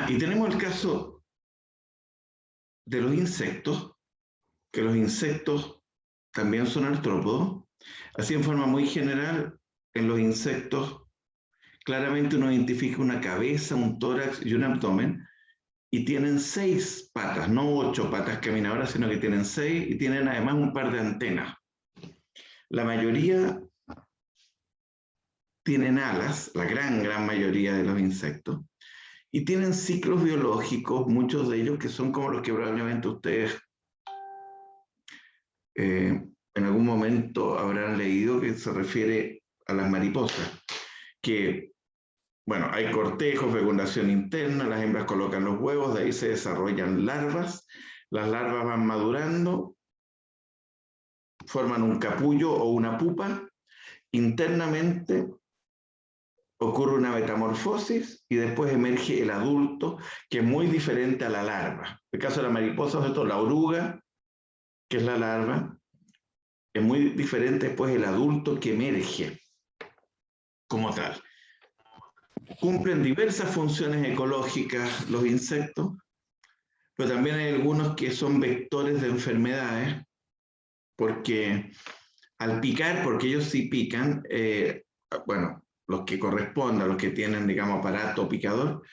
Y tenemos el caso de los insectos, que los insectos también son artrópodos. Así, en forma muy general, en los insectos claramente uno identifica una cabeza, un tórax y un abdomen, y tienen 6 patas, no 8 patas caminadoras, sino que tienen 6 y tienen además un par de antenas. La mayoría tienen alas, la gran mayoría de los insectos, y tienen ciclos biológicos, muchos de ellos que son como los que probablemente ustedes en algún momento habrán leído, que se refiere a las mariposas, que, bueno, hay cortejo, fecundación interna, las hembras colocan los huevos, de ahí se desarrollan larvas, las larvas van madurando, forman un capullo o una pupa, internamente ocurre una metamorfosis y después emerge el adulto, que es muy diferente a la larva. En el caso de la mariposa, esto, la oruga, que es la larva, es muy diferente después el adulto que emerge como tal. Cumplen diversas funciones ecológicas los insectos, pero también hay algunos que son vectores de enfermedades, porque al picar, porque ellos sí pican, bueno, los que correspondan, los que tienen, digamos, aparato picador,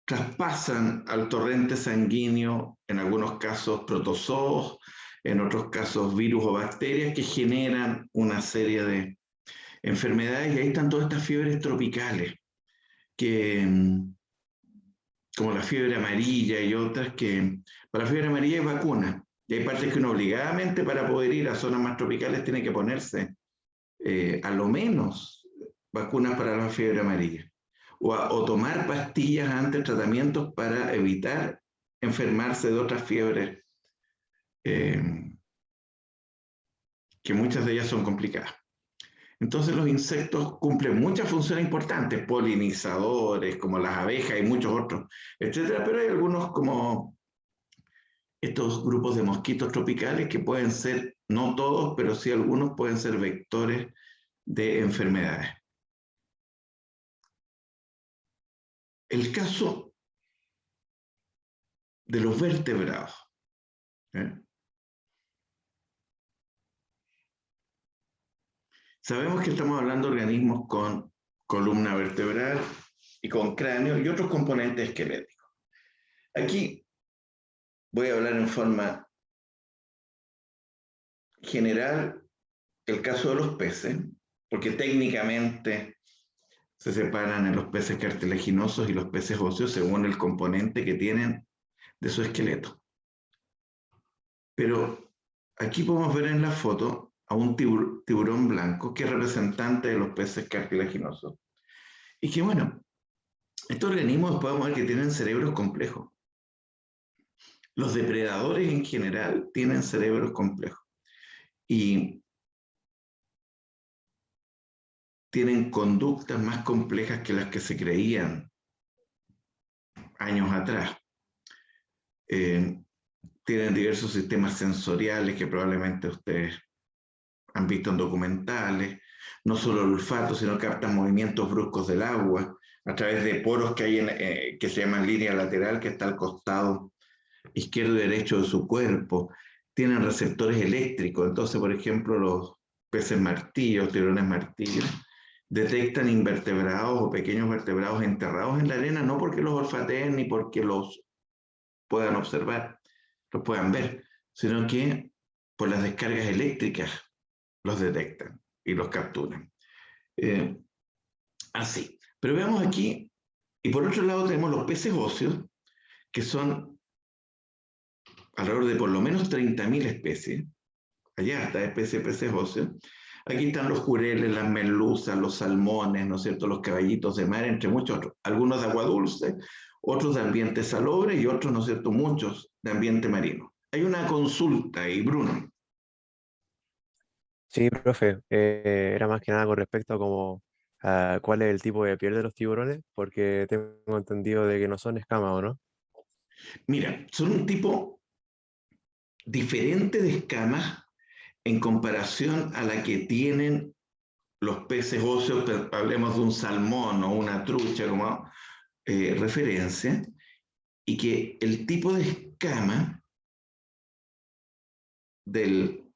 traspasan al torrente sanguíneo, en algunos casos protozoos, en otros casos virus o bacterias que generan una serie de enfermedades, y ahí están todas estas fiebres tropicales, que, como la fiebre amarilla y otras, que para la fiebre amarilla hay vacunas, y hay partes que uno obligadamente para poder ir a zonas más tropicales tiene que ponerse a lo menos vacunas para la fiebre amarilla, o tomar pastillas antes, tratamientos para evitar enfermarse de otras fiebres, que muchas de ellas son complicadas. Entonces los insectos cumplen muchas funciones importantes, polinizadores, como las abejas y muchos otros, etcétera, pero hay algunos como estos grupos de mosquitos tropicales que pueden ser, no todos, pero sí algunos pueden ser vectores de enfermedades. El caso de los vertebrados. Sabemos que estamos hablando de organismos con columna vertebral y con cráneo y otros componentes esqueléticos. Aquí voy a hablar en forma general el caso de los peces, porque técnicamente se separan en los peces cartilaginosos y los peces óseos según el componente que tienen de su esqueleto. Pero aquí podemos ver en la foto a un tiburón blanco que es representante de los peces cartilaginosos. Y que, bueno, estos organismos podemos ver que tienen cerebros complejos. Los depredadores en general tienen cerebros complejos y tienen conductas más complejas que las que se creían años atrás. Tienen diversos sistemas sensoriales que probablemente ustedes han visto en documentales, no solo el olfato, sino captan movimientos bruscos del agua a través de poros que hay que se llaman línea lateral, que está al costado izquierdo y derecho de su cuerpo. Tienen receptores eléctricos, entonces, por ejemplo, los peces martillos, tiburones martillos, detectan invertebrados o pequeños vertebrados enterrados en la arena, no porque los olfateen ni porque los puedan observar, los puedan ver, sino que por las descargas eléctricas los detectan y los capturan. Así. Pero veamos aquí, y por otro lado tenemos los peces óseos, que son alrededor de por lo menos 30.000 especies. Allá está especie de peces óseos. Aquí están los jureles, las merluzas, los salmones, ¿no es cierto?, los caballitos de mar, entre muchos otros. Algunos de agua dulce, otros de ambiente salobre y otros, ¿no es cierto?, muchos de ambiente marino. Hay una consulta ahí, Bruno. Sí, profe, era más que nada con respecto a como a cuál es el tipo de piel de los tiburones, porque tengo entendido de que no son escamas, ¿o no? Mira, son un tipo diferente de escamas en comparación a la que tienen los peces óseos, hablemos de un salmón o una trucha como referencia, y que el tipo de escama del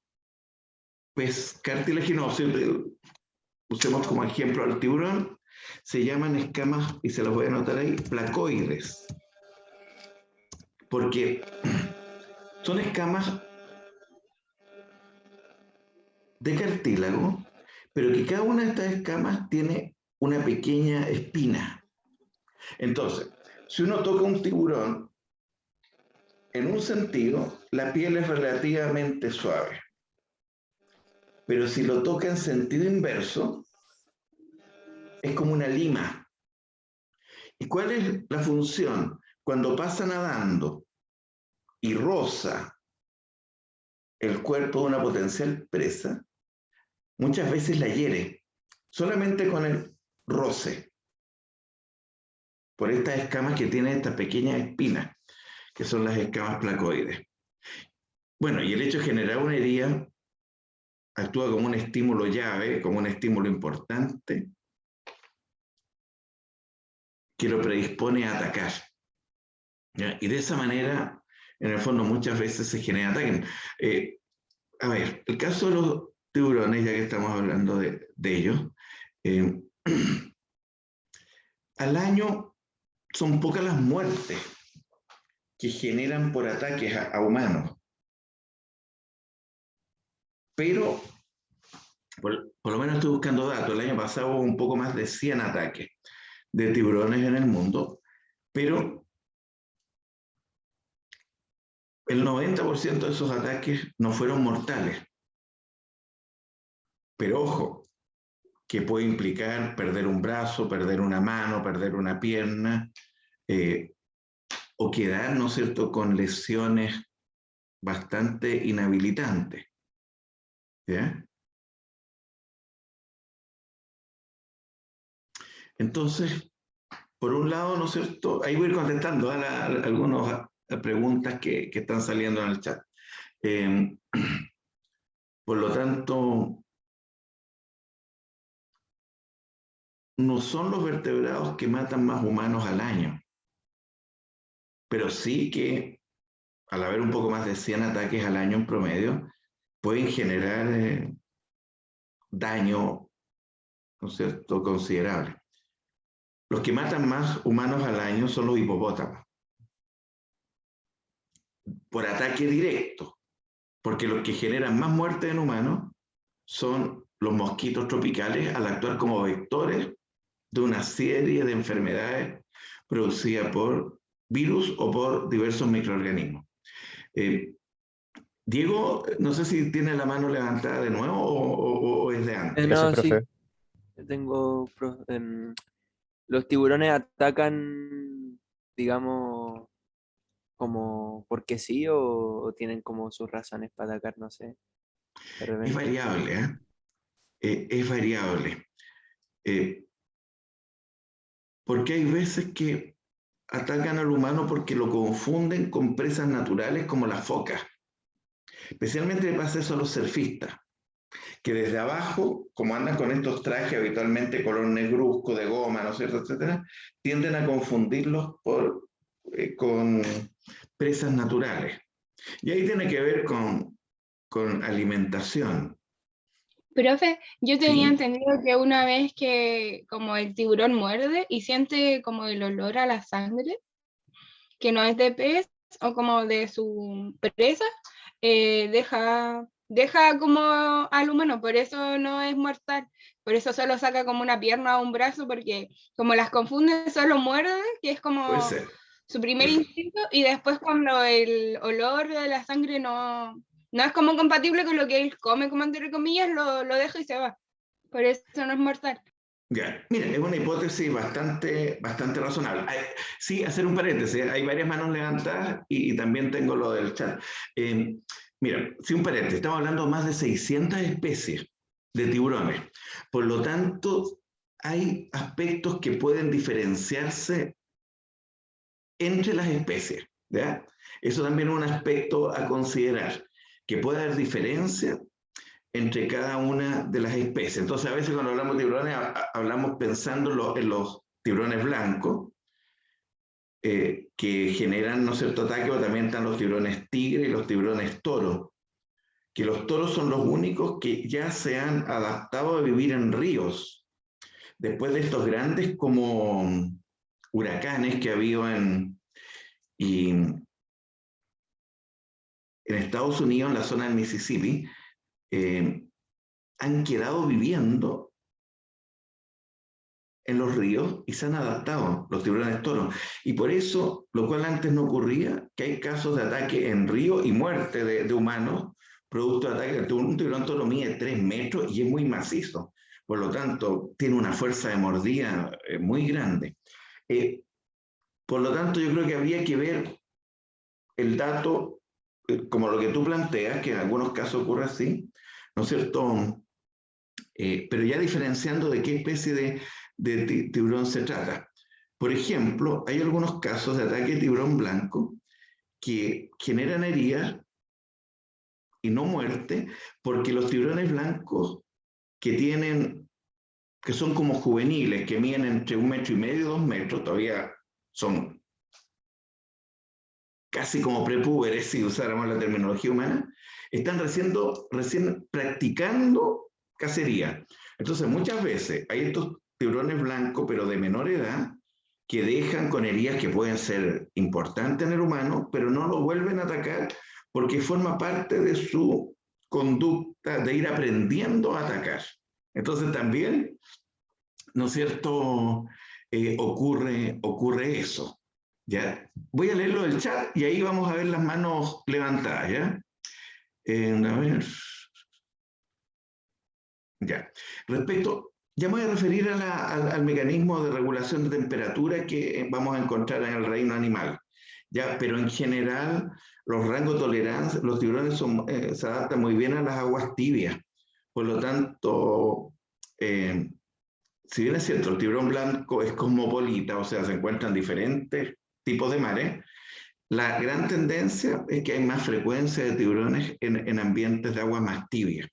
pez cartilaginoso, usemos como ejemplo al tiburón, se llaman escamas, y se los voy a anotar ahí, placoides, porque son escamas de cartílago, pero que cada una de estas escamas tiene una pequeña espina. Entonces, si uno toca un tiburón, en un sentido, la piel es relativamente suave, pero si lo toca en sentido inverso, es como una lima. ¿Y cuál es la función? Cuando pasa nadando y roza el cuerpo de una potencial presa, muchas veces la hiere, solamente con el roce, por estas escamas que tienen estas pequeñas espinas, que son las escamas placoides. Bueno, y el hecho de generar una herida actúa como un estímulo llave, como un estímulo importante, que lo predispone a atacar. ¿Ya? Y de esa manera, en el fondo, muchas veces se genera ataque. A ver, el caso de los tiburones, ya que estamos hablando de ellos, eh, al año son pocas las muertes que generan por ataques a humanos, pero por lo menos estoy buscando datos, el año pasado hubo un poco más de 100 ataques de tiburones en el mundo, pero el 90% de esos ataques no fueron mortales. Pero ojo, que puede implicar perder un brazo, perder una mano, perder una pierna, o quedar, ¿no es cierto?, con lesiones bastante inhabilitantes. ¿Ya? Entonces, por un lado, ¿no es cierto?, ahí voy a ir contestando a algunas preguntas que están saliendo en el chat. Por lo tanto, no son los vertebrados que matan más humanos al año, pero sí que al haber un poco más de 100 ataques al año en promedio, pueden generar daño, ¿no es cierto?, considerable. Los que matan más humanos al año son los hipopótamos, por ataque directo, porque los que generan más muerte en humanos son los mosquitos tropicales al actuar como vectores de una serie de enfermedades producidas por virus o por diversos microorganismos. Diego, no sé si tiene la mano levantada de nuevo o es de antes. Eso, No, sí, profe. los tiburones atacan, digamos, como porque sí o tienen como sus razones para atacar, no sé, de Es repente. variable, ¿eh? Es variable. Porque hay veces que atacan al humano porque lo confunden con presas naturales como las focas. Especialmente le pasa eso a los surfistas, que desde abajo, como andan con estos trajes habitualmente color negruzco, de goma, ¿no es cierto?, etcétera, tienden a confundirlos con presas naturales. Y ahí tiene que ver con alimentación. Profe, yo tenía ¿Sí? entendido que una vez que como el tiburón muerde y siente como el olor a la sangre, que no es de pez o como de su presa, deja como al humano, por eso no es mortal, por eso solo saca como una pierna o un brazo, porque como las confunde, solo muerde, que es Puede como ser. su primer instinto, y después cuando el olor de la sangre no es como compatible con lo que él come, como entre comillas, lo deja y se va. Por eso no es mortal. Ya, mira, es una hipótesis bastante razonable. Sí, hacer un paréntesis, hay varias manos levantadas y también tengo lo del chat. Mira, sí, un paréntesis, estamos hablando de más de 600 especies de tiburones. Por lo tanto, hay aspectos que pueden diferenciarse entre las especies, ¿ya? Eso también es un aspecto a considerar, que puede haber diferencia entre cada una de las especies. Entonces, a veces cuando hablamos de tiburones, hablamos pensando en los tiburones blancos, que generan, ¿no es cierto?, ataque, pero también están los tiburones tigre y los tiburones toro, que los toros son los únicos que ya se han adaptado a vivir en ríos, después de estos grandes como huracanes que ha habido en Estados Unidos, en la zona del Mississippi, han quedado viviendo en los ríos y se han adaptado los tiburones toros. Y por eso, lo cual antes no ocurría, que hay casos de ataque en río y muerte de humanos, producto de ataque. Un tiburón toro mide 3 metros y es muy macizo. Por lo tanto, tiene una fuerza de mordida muy grande. Por lo tanto, yo creo que habría que ver el dato, como lo que tú planteas, que en algunos casos ocurre así, ¿no es cierto? Pero ya diferenciando de qué especie de tiburón se trata. Por ejemplo, hay algunos casos de ataque de tiburón blanco que generan heridas y no muerte, porque los tiburones blancos que son como juveniles, que miden entre 1,5 metros y 2 metros, todavía son casi como prepúberes, si usáramos la terminología humana, están recién practicando cacería. Entonces, muchas veces hay estos tiburones blancos, pero de menor edad, que dejan con heridas que pueden ser importantes en el humano, pero no lo vuelven a atacar porque forma parte de su conducta de ir aprendiendo a atacar. Entonces también, ¿no es cierto?, ocurre eso. ¿Ya? Voy a leerlo del chat y ahí vamos a ver las manos levantadas, ¿ya? A ver. Ya. Ya me voy a referir al mecanismo de regulación de temperatura que vamos a encontrar en el reino animal. ¿Ya? Pero en general, los rangos de tolerancia, los tiburones se adaptan muy bien a las aguas tibias. Por lo tanto, si bien es cierto, el tiburón blanco es cosmopolita, o sea, se encuentran diferentes tipos de mares, la gran tendencia es que hay más frecuencia de tiburones en ambientes de agua más tibias.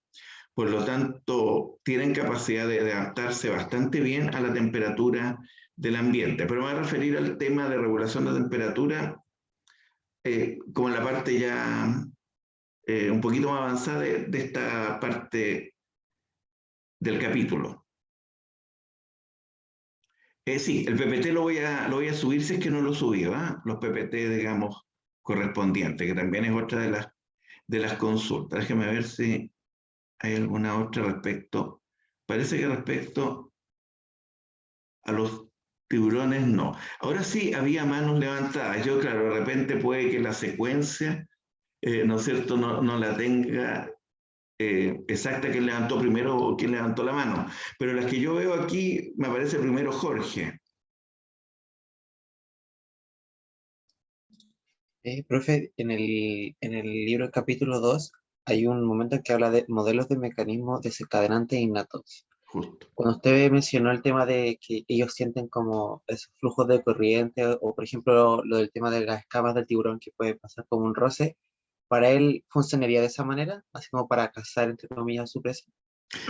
Por lo tanto, tienen capacidad de adaptarse bastante bien a la temperatura del ambiente. Pero me voy a referir al tema de regulación de temperatura como en la parte ya un poquito más avanzada de esta parte del capítulo. Sí, el PPT lo voy a subir si es que no lo subí, ¿va? Los PPT, digamos, correspondientes, que también es otra de las consultas. Déjeme ver si hay alguna otra respecto. Parece que respecto a los tiburones no. Ahora sí había manos levantadas. Yo, claro, de repente puede que la secuencia, ¿no es cierto?, no la tenga exacta quién levantó primero o quién levantó la mano. Pero las que yo veo aquí, me aparece primero Jorge. Profe, en el libro capítulo 2 hay un momento en que habla de modelos de mecanismos desencadenantes innatos. Justo. Cuando usted mencionó el tema de que ellos sienten como esos flujos de corriente, o por ejemplo lo del tema de las escamas del tiburón que puede pasar como un roce, ¿para él funcionaría de esa manera? Así como para cazar, entre comillas, a su presa.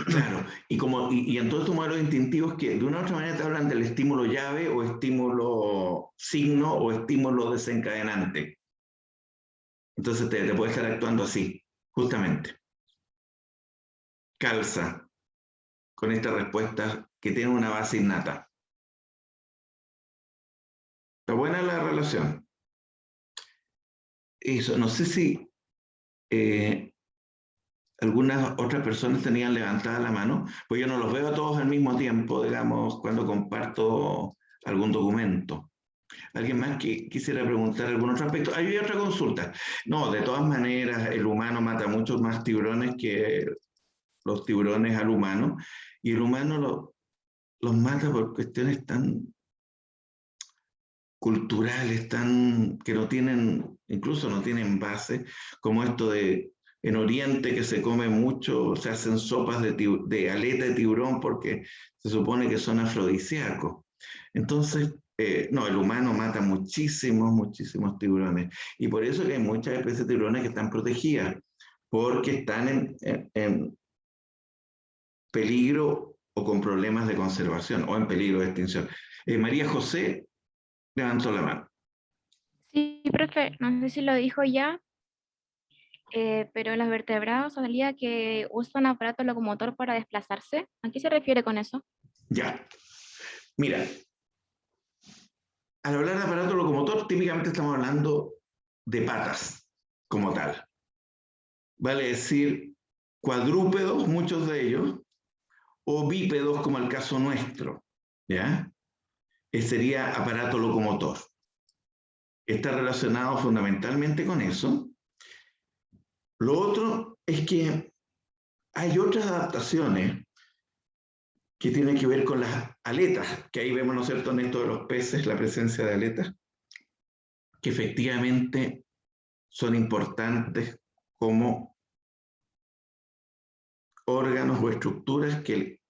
Claro, y en todos estos modelos instintivos que de una u otra manera te hablan del estímulo llave o estímulo signo o estímulo desencadenante. Entonces te puede estar actuando así, justamente. Calza con esta respuesta que tiene una base innata. Está buena la relación. Eso, no sé si algunas otras personas tenían levantada la mano, pues yo no los veo a todos al mismo tiempo, digamos, cuando comparto algún documento. ¿Alguien más que quisiera preguntar algún otro aspecto? Hay otra consulta. No, de todas maneras, el humano mata muchos más tiburones que los tiburones al humano, y el humano los mata por cuestiones tan culturales, que no tienen, incluso no tienen base, como esto de en Oriente que se come mucho, se hacen sopas de aleta de tiburón porque se supone que son afrodisíacos. Entonces, no, el humano mata muchísimos tiburones. Y por eso que hay muchas especies de tiburones que están protegidas, porque están peligro o con problemas de conservación o en peligro de extinción. María José levantó la mano. Sí, profe, no sé si lo dijo ya, pero los vertebrados salía que usan aparato locomotor para desplazarse. ¿A qué se refiere con eso? Ya. Mira, al hablar de aparato locomotor, típicamente estamos hablando de patas como tal. Vale decir, cuadrúpedos, muchos de ellos, o bípedos, como el caso nuestro. ¿Ya? Sería aparato locomotor. Está relacionado fundamentalmente con eso. Lo otro es que hay otras adaptaciones que tienen que ver con las aletas, que ahí vemos, ¿no es cierto?, en esto de los peces, la presencia de aletas, que efectivamente son importantes como órganos o estructuras que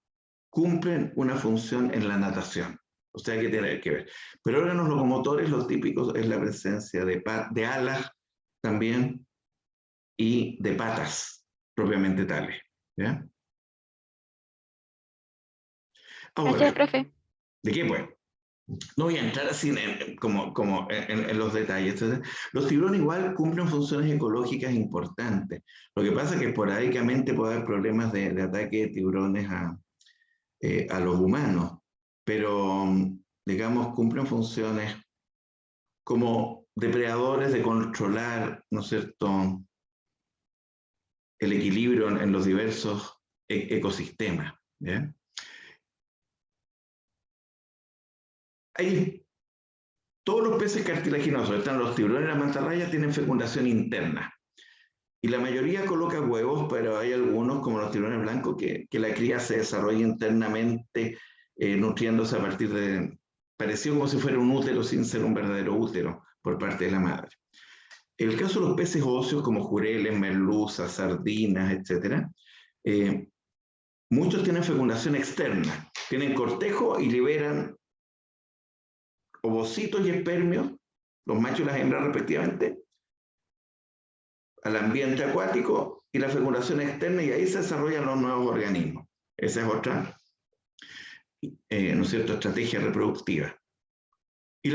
cumplen una función en la natación. O sea, que tiene que ver. Pero órganos locomotores, los típicos, es la presencia de alas también y de patas propiamente tales. ¿Ya? Gracias, Ahora, profe. ¿de qué pues? No voy a entrar así en los detalles. Los tiburones igual cumplen funciones ecológicas importantes. Lo que pasa es que esporádicamente puede haber problemas de ataque de tiburones a los humanos, pero digamos cumplen funciones como depredadores de controlar, ¿no es cierto?, el equilibrio en los diversos ecosistemas. ¿Ya? Todos los peces cartilaginosos, están los tiburones y las mantarrayas, tienen fecundación interna. Y la mayoría coloca huevos, pero hay algunos, como los tiburones blancos, que la cría se desarrolla internamente, nutriéndose a partir de, parecido como si fuera un útero sin ser un verdadero útero por parte de la madre. En el caso de los peces óseos, como jureles, merluzas, sardinas, etc., muchos tienen fecundación externa, tienen cortejo y liberan ovocitos y espermios, los machos y las hembras respectivamente, al ambiente acuático y la fecundación externa, y ahí se desarrollan los nuevos organismos. Esa es otra, ¿no es cierto?, estrategia reproductiva. Y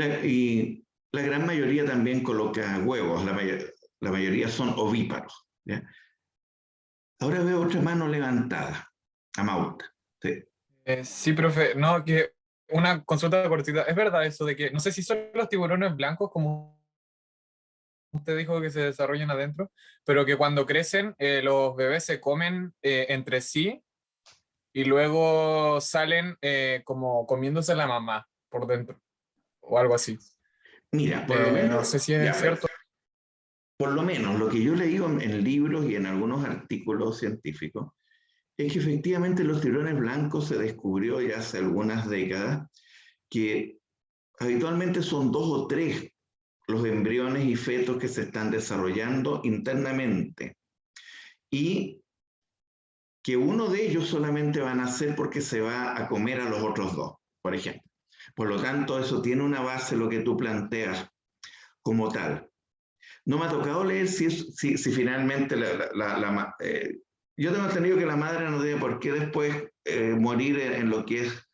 la gran mayoría también coloca huevos, la mayoría son ovíparos. ¿Ya? Ahora veo otra mano levantada, Amauta. Sí. Sí, profe, no, que una consulta cortita. ¿Es verdad eso de que, no sé si son los tiburones blancos, como usted dijo, que se desarrollan adentro, pero que cuando crecen, los bebés se comen entre sí y luego salen como comiéndose a la mamá por dentro, o algo así? Mira, por lo menos, No sé si es ya, cierto. por lo menos lo que yo he leído en libros y en algunos artículos científicos es que efectivamente los tiburones blancos se descubrió ya hace algunas décadas que habitualmente son 2 o 3 los embriones y fetos que se están desarrollando internamente, y que uno de ellos solamente va a nacer porque se va a comer a los otros 2, por ejemplo. Por lo tanto, eso tiene una base, lo que tú planteas como tal. No me ha tocado leer si finalmente yo tengo entendido que la madre no tiene por qué después morir en lo que es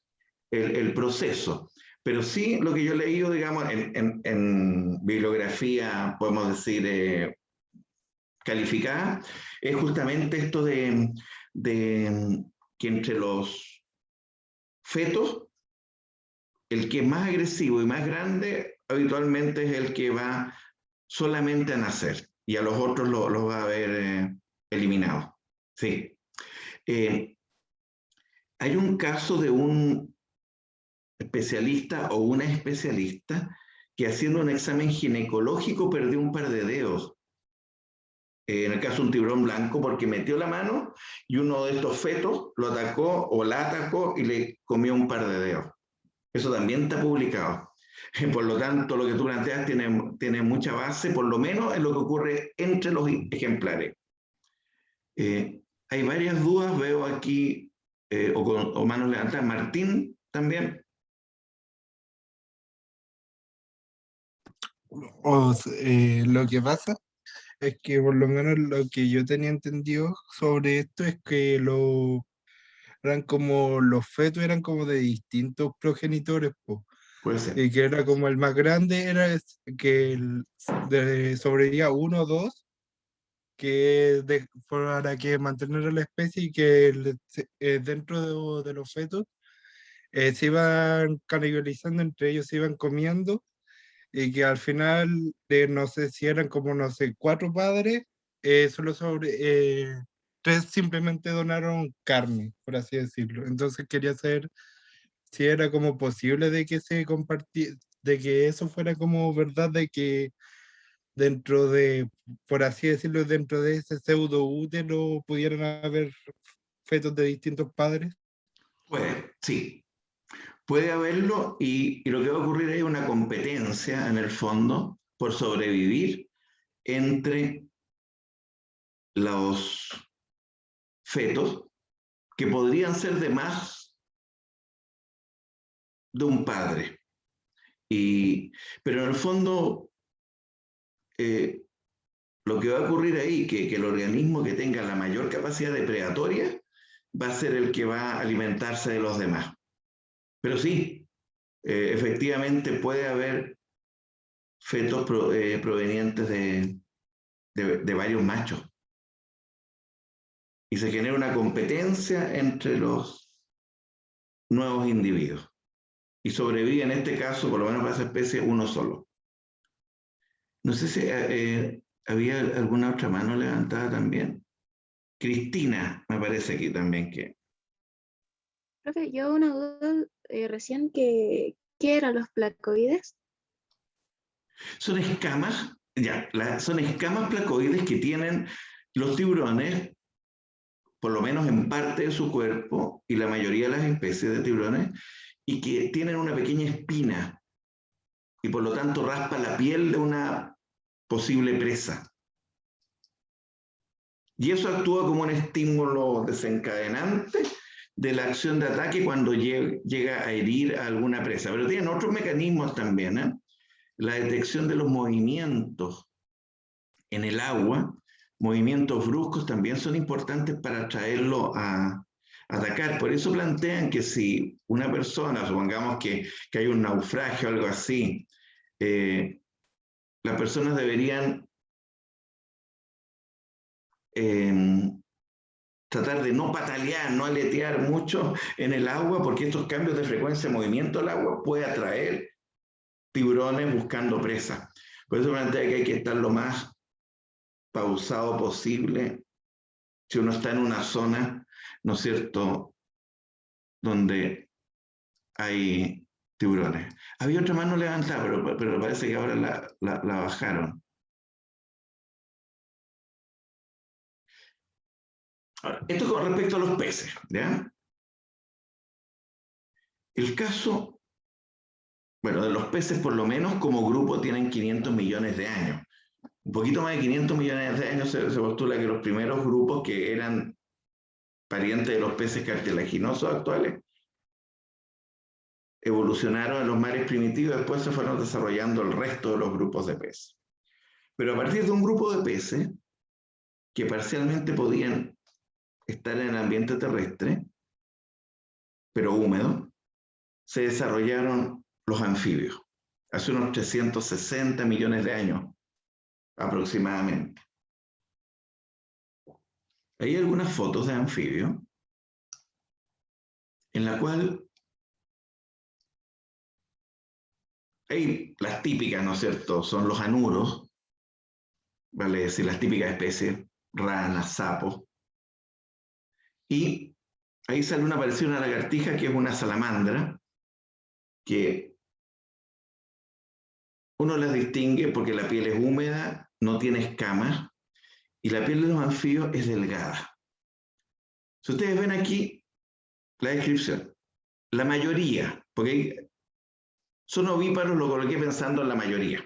el proceso. Pero sí, lo que yo he leído, digamos, en bibliografía, podemos decir, calificada, es justamente esto de que entre los fetos, el que es más agresivo y más grande, habitualmente es el que va solamente a nacer, y a los otros los va a haber eliminado. Sí. Hay un caso de un especialista o una especialista que, haciendo un examen ginecológico, perdió un par de dedos. En el caso de un tiburón blanco, porque metió la mano y uno de estos fetos lo atacó o la atacó y le comió un par de dedos. Eso también está publicado. Por lo tanto, lo que tú planteas tiene mucha base, por lo menos en lo que ocurre entre los ejemplares. Hay varias dudas, veo aquí, o manos levantadas. Martín, también. Lo que pasa es que por lo menos lo que yo tenía entendido sobre esto es que eran como los fetos eran como de distintos progenitores, po, Puede ser. y que era como el más grande era que sobrevivía 1 o 2, para que mantener la especie y que dentro de los fetos se iban canibalizando entre ellos, se iban comiendo, y que al final, no sé si eran como, no sé, 4 padres, solo 3 simplemente donaron carne, por así decirlo. Entonces quería saber si era como posible de que se compartiera, de que eso fuera como verdad, de que dentro de, por así decirlo, dentro de ese pseudo útero pudieran haber fetos de distintos padres. Puede, sí. Puede haberlo y lo que va a ocurrir es una competencia en el fondo por sobrevivir entre los fetos que podrían ser de más de un padre. Pero en el fondo, lo que va a ocurrir ahí, que el organismo que tenga la mayor capacidad depredatoria va a ser el que va a alimentarse de los demás. Pero sí, efectivamente puede haber fetos provenientes de varios machos. Y se genera una competencia entre los nuevos individuos. Y sobrevive en este caso, por lo menos para esa especie, uno solo. No sé si había alguna otra mano levantada también. Cristina, me parece aquí también que... Profe, yo una duda recién que, ¿qué eran los placoides? Son escamas, son escamas placoides que tienen los tiburones, por lo menos en parte de su cuerpo, y la mayoría de las especies de tiburones, y que tienen una pequeña espina, y por lo tanto raspa la piel de una posible presa. Y eso actúa como un estímulo desencadenante de la acción de ataque cuando llega a herir a alguna presa. Pero tienen otros mecanismos también, ¿eh? La detección de los movimientos en el agua, movimientos bruscos, también son importantes para atraerlo a atacar. Por eso plantean que si una persona, supongamos que hay un naufragio o algo así, las personas deberían tratar de no patalear, no aletear mucho en el agua, porque estos cambios de frecuencia de movimiento del agua puede atraer tiburones buscando presa. Por eso plantea que hay que estar lo más pausado posible si uno está en una zona, ¿no es cierto?, donde hay tiburones. Había otra mano levantada, pero parece que ahora la bajaron. Ahora, esto con respecto a los peces, ¿ya? El caso, bueno, de los peces por lo menos como grupo tienen 500 millones de años. Un poquito más de 500 millones de años se postula que los primeros grupos que eran parientes de los peces cartilaginosos actuales evolucionaron en los mares primitivos y después se fueron desarrollando el resto de los grupos de peces. Pero a partir de un grupo de peces que parcialmente podían estar en el ambiente terrestre, pero húmedo, se desarrollaron los anfibios, hace unos 360 millones de años aproximadamente. Hay algunas fotos de anfibios en la cual hay las típicas, ¿no es cierto? Son los anuros, vale decir, las típicas especies, ranas, sapos. Y ahí sale una parecida a una lagartija que es una salamandra, que uno las distingue porque la piel es húmeda, no tiene escamas, y la piel de los anfibios es delgada. Si ustedes ven aquí la descripción, la mayoría, porque son ovíparos, lo coloqué pensando en la mayoría.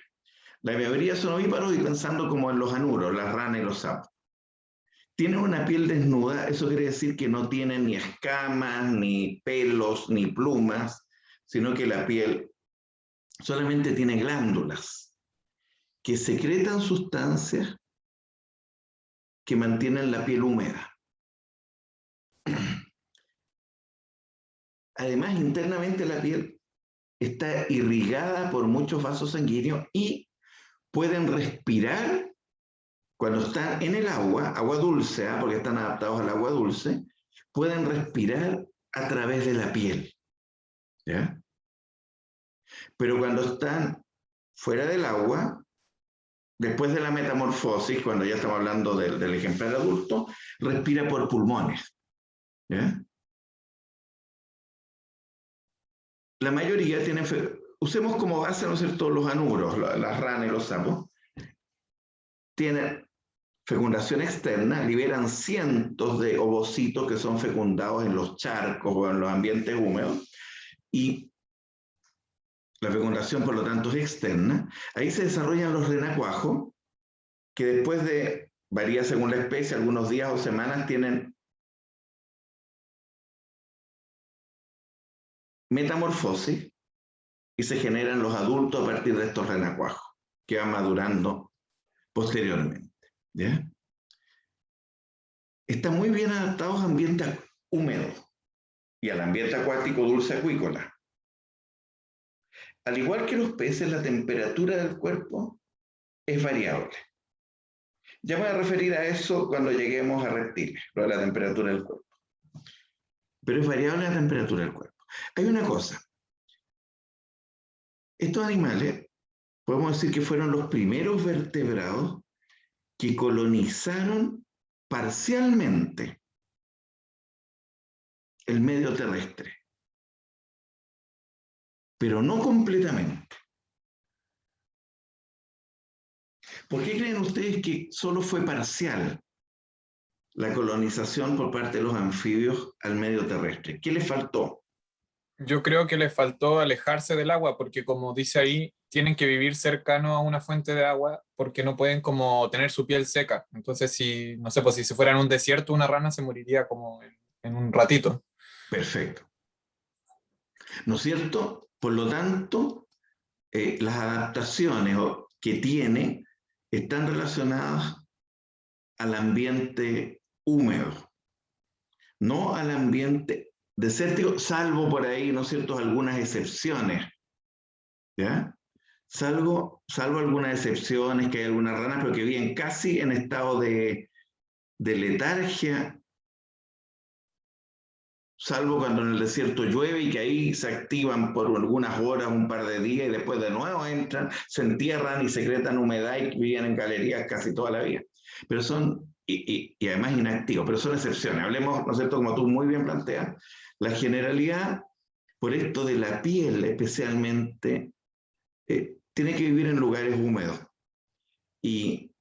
La mayoría son ovíparos y pensando como en los anuros, las ranas y los sapos. Tienen una piel desnuda, eso quiere decir que no tienen ni escamas, ni pelos, ni plumas, sino que la piel solamente tiene glándulas que secretan sustancias que mantienen la piel húmeda. Además, internamente la piel está irrigada por muchos vasos sanguíneos y pueden respirar cuando están en el agua dulce, porque están adaptados al agua dulce, pueden respirar a través de la piel, ¿ya? Pero cuando están fuera del agua, después de la metamorfosis, cuando ya estamos hablando del ejemplar adulto, respira por pulmones, ¿ya? La mayoría tienen, usemos como base, ¿no es cierto?, los anuros, las ranas y los sapos, tienen fecundación externa, liberan cientos de ovocitos que son fecundados en los charcos o en los ambientes húmedos, y la fecundación, por lo tanto, es externa. Ahí se desarrollan los renacuajos, que después de, varía según la especie, algunos días o semanas, tienen metamorfosis y se generan los adultos a partir de estos renacuajos, que van madurando posteriormente, ¿ya? Están muy bien adaptados a ambientes húmedos y al ambiente acuático dulce acuícola. Al igual que los peces, la temperatura del cuerpo es variable. Ya me voy a referir a eso cuando lleguemos a reptiles, lo de la temperatura del cuerpo. Pero es variable la temperatura del cuerpo. Hay una cosa. Estos animales, podemos decir que fueron los primeros vertebrados que colonizaron parcialmente el medio terrestre, pero no completamente. ¿Por qué creen ustedes que solo fue parcial la colonización por parte de los anfibios al medio terrestre? ¿Qué les faltó? Yo creo que les faltó alejarse del agua, porque como dice ahí, tienen que vivir cercano a una fuente de agua porque no pueden como tener su piel seca. Entonces, si, no sé, pues si se fuera en un desierto, una rana se moriría como en un ratito. Perfecto. ¿No es cierto? Por lo tanto, las adaptaciones que tiene están relacionadas al ambiente húmedo, no al ambiente desértico, salvo por ahí, ¿no es cierto?, algunas excepciones, ¿ya? Salvo algunas excepciones, que hay algunas ranas, pero que viven casi en estado de letargia, salvo cuando en el desierto llueve y que ahí se activan por algunas horas, un par de días, y después de nuevo entran, se entierran y secretan humedad y viven en galerías casi toda la vida. Pero son, y además inactivos, pero son excepciones. Hablemos, ¿no es cierto?, como tú muy bien planteas, la generalidad, por esto de la piel especialmente, tiene que vivir en lugares húmedos. Y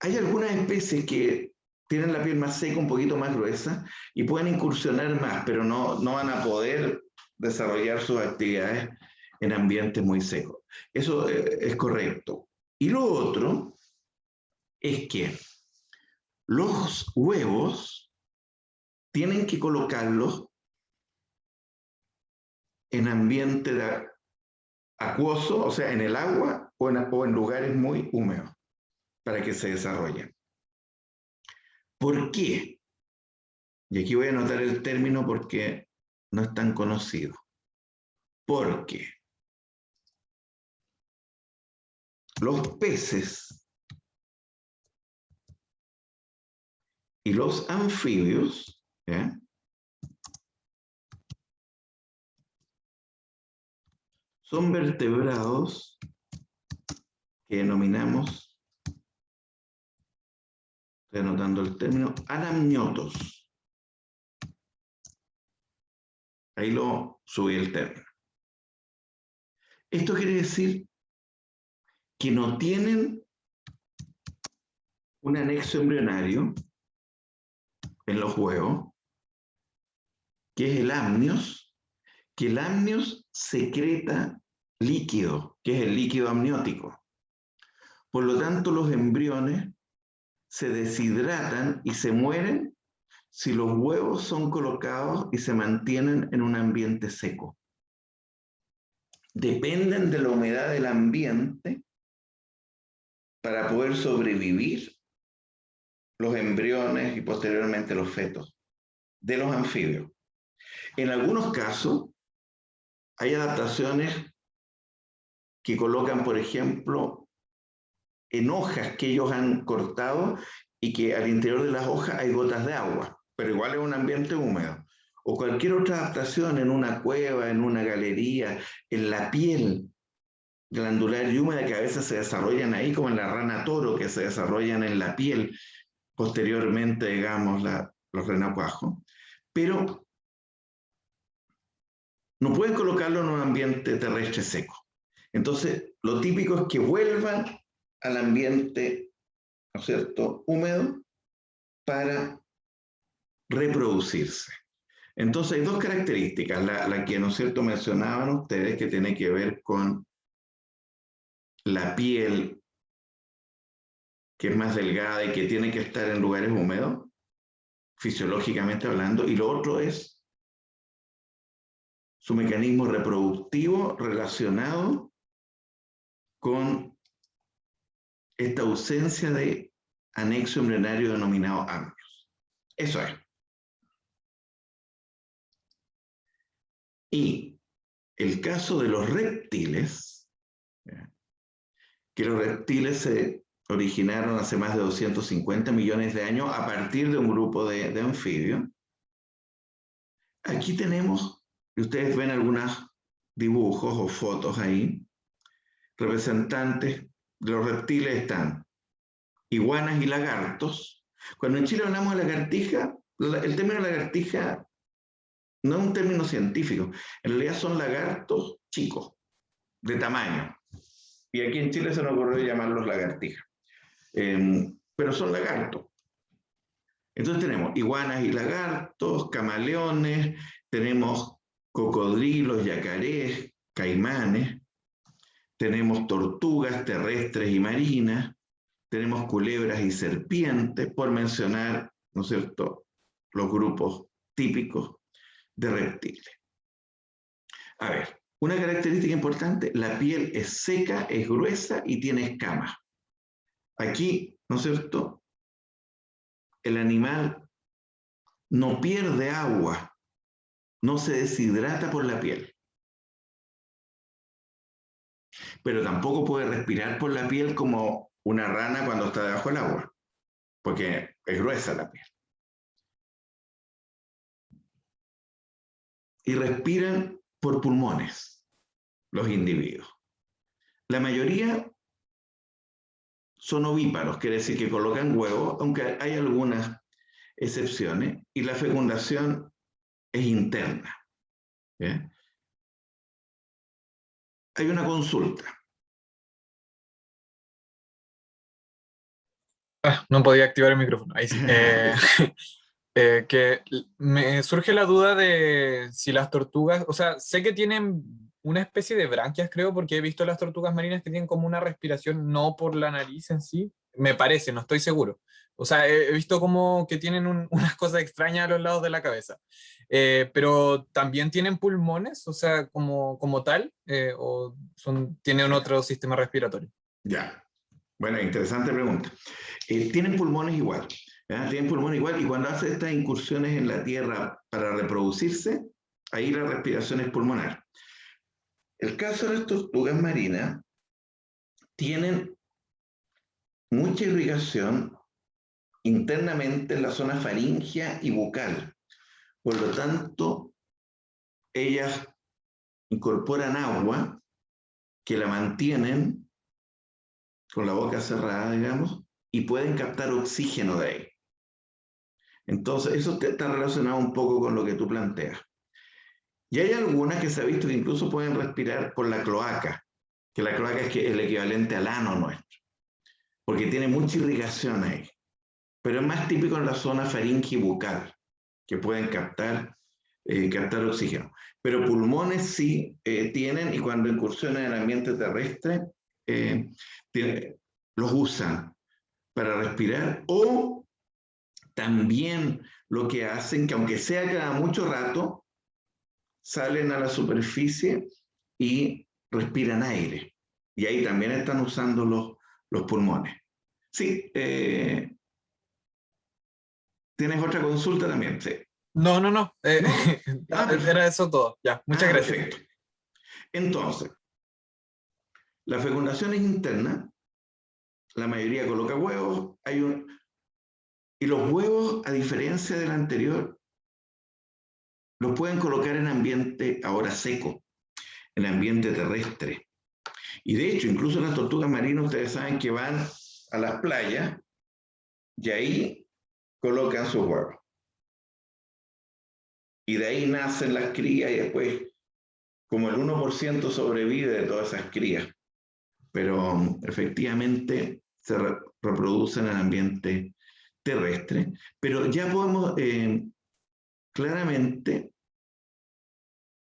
hay algunas especies que tienen la piel más seca, un poquito más gruesa, y pueden incursionar más, pero no van a poder desarrollar sus actividades en ambientes muy secos. Eso es correcto. Y lo otro es que los huevos tienen que colocarlos en ambiente acuoso, o sea, en el agua o en lugares muy húmedos, para que se desarrollen. ¿Por qué? Y aquí voy a anotar el término porque no es tan conocido. Porque los peces y los anfibios, ¿ya?, son vertebrados que denominamos, estoy anotando el término, anamniotos. Ahí lo subí el término. Esto quiere decir que no tienen un anexo embrionario en los huevos, que es el amnios, que el amnios secreta líquido, que es el líquido amniótico. Por lo tanto, los embriones se deshidratan y se mueren si los huevos son colocados y se mantienen en un ambiente seco. Dependen de la humedad del ambiente para poder sobrevivir los embriones y posteriormente los fetos de los anfibios. En algunos casos, Hay adaptaciones que colocan, por ejemplo, en hojas que ellos han cortado y que al interior de las hojas hay gotas de agua, pero igual es un ambiente húmedo. O cualquier otra adaptación en una cueva, en una galería, en la piel glandular y húmeda que a veces se desarrollan ahí, como en la rana toro, que se desarrollan en la piel, posteriormente, digamos, los renacuajos. Pero no pueden colocarlo en un ambiente terrestre seco. Entonces, lo típico es que vuelvan al ambiente, ¿no es cierto?, húmedo para reproducirse. Entonces, hay dos características, la que, ¿no es cierto?, mencionaban ustedes, que tiene que ver con la piel, que es más delgada y que tiene que estar en lugares húmedos, fisiológicamente hablando, y lo otro es su mecanismo reproductivo relacionado con esta ausencia de anexo embrionario denominado amnios. Eso es. Y el caso de los reptiles, que los reptiles se originaron hace más de 250 millones de años a partir de un grupo de anfibios. Aquí tenemos, y ustedes ven algunos dibujos o fotos ahí, representantes de los reptiles están iguanas y lagartos. Cuando en Chile hablamos de lagartija, el término lagartija no es un término científico, en realidad son lagartos chicos, de tamaño. Y aquí en Chile se nos ocurrió llamarlos lagartijas. Pero son lagartos. Entonces tenemos iguanas y lagartos, camaleones, tenemos cocodrilos, yacarés, caimanes, tenemos tortugas terrestres y marinas, tenemos culebras y serpientes, por mencionar, ¿no es cierto?, los grupos típicos de reptiles. A ver, una característica importante, la piel es seca, es gruesa y tiene escamas. Aquí, ¿no es cierto?, el animal no pierde agua, no se deshidrata por la piel. Pero tampoco puede respirar por la piel como una rana cuando está debajo del agua, porque es gruesa la piel. Y respiran por pulmones los individuos. La mayoría son ovíparos, quiere decir que colocan huevos, aunque hay algunas excepciones, y la fecundación es interna. ¿Bien? Hay una consulta. No podía activar el micrófono. Ahí sí. Que me surge la duda de si las tortugas, o sea, sé que tienen una especie de branquias, creo, porque he visto las tortugas marinas que tienen como una respiración no por la nariz en sí, me parece, no estoy seguro. O sea, he visto como que tienen unas cosas extrañas a los lados de la cabeza. Pero también tienen pulmones, o sea, como tal, o tienen otro sistema respiratorio. Ya. Bueno, interesante pregunta. Tienen pulmones igual. Tienen pulmones igual y cuando hacen estas incursiones en la tierra para reproducirse, ahí la respiración es pulmonar. El caso de las tortugas marinas tienen mucha irrigación internamente en la zona faríngea y bucal. Por lo tanto, ellas incorporan agua que la mantienen con la boca cerrada, digamos, y pueden captar oxígeno de ahí. Entonces, eso está relacionado un poco con lo que tú planteas. Y hay algunas que se ha visto que incluso pueden respirar por la cloaca, que la cloaca es el equivalente al ano nuestro, porque tiene mucha irrigación ahí. Pero es más típico en la zona faríngea y bucal, que pueden captar oxígeno. Pero pulmones sí tienen, y cuando incursionan en el ambiente terrestre, los usan para respirar, o también lo que hacen, que aunque sea cada mucho rato, salen a la superficie y respiran aire. Y ahí también están usando los pulmones. Sí, ¿tienes otra consulta también? Sí. No. Era eso todo. Ya, muchas gracias. Perfecto. Entonces, la fecundación es interna, la mayoría coloca huevos, y los huevos, a diferencia del anterior, los pueden colocar en ambiente ahora seco, en ambiente terrestre. Y de hecho, incluso las tortugas marinas, ustedes saben que van a las playas y ahí colocan sus huevos. Y de ahí nacen las crías y después, como el 1% sobrevive de todas esas crías. Pero efectivamente se reproducen en ambiente terrestre. Pero ya podemos claramente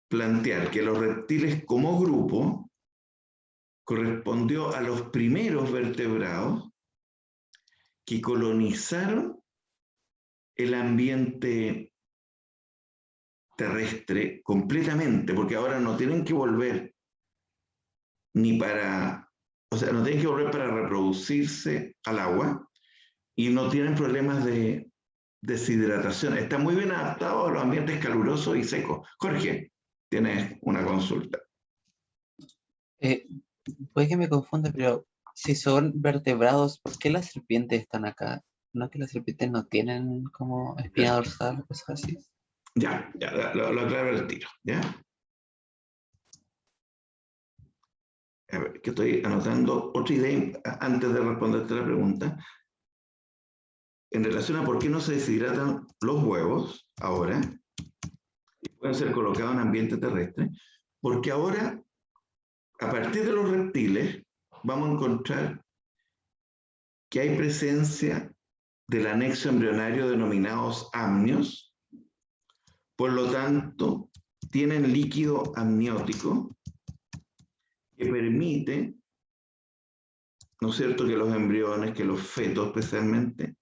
plantear que los reptiles como grupo correspondió a los primeros vertebrados que colonizaron el ambiente terrestre completamente, porque ahora no tienen que volver ni para, o sea, no tienen que volver para reproducirse al agua y no tienen problemas de deshidratación. Está muy bien adaptado a los ambientes calurosos y secos. Jorge, tienes una consulta. Puede que me confunda, pero si son vertebrados, ¿por qué las serpientes están acá? ¿No que las serpientes no tienen como espina dorsal o cosas así? Ya, lo aclaro al tiro, ¿ya? A ver, que estoy anotando otra idea antes de responderte la pregunta. En relación a por qué no se deshidratan los huevos ahora, y pueden ser colocados en ambiente terrestre, porque ahora, a partir de los reptiles, vamos a encontrar que hay presencia del anexo embrionario denominados amnios. Por lo tanto, tienen líquido amniótico que permite, ¿no es cierto?, que los embriones, que los fetos especialmente,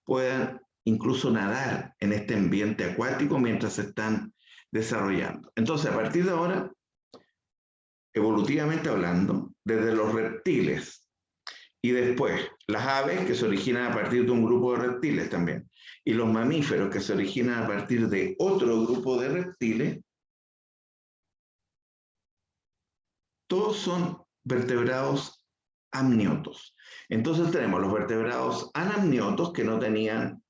puedan incluso nadar en este ambiente acuático mientras se están desarrollando. Entonces, a partir de ahora, evolutivamente hablando, desde los reptiles y después las aves, que se originan a partir de un grupo de reptiles también, y los mamíferos, que se originan a partir de otro grupo de reptiles, todos son vertebrados amniotos. Entonces tenemos los vertebrados anamniotos, que no tenían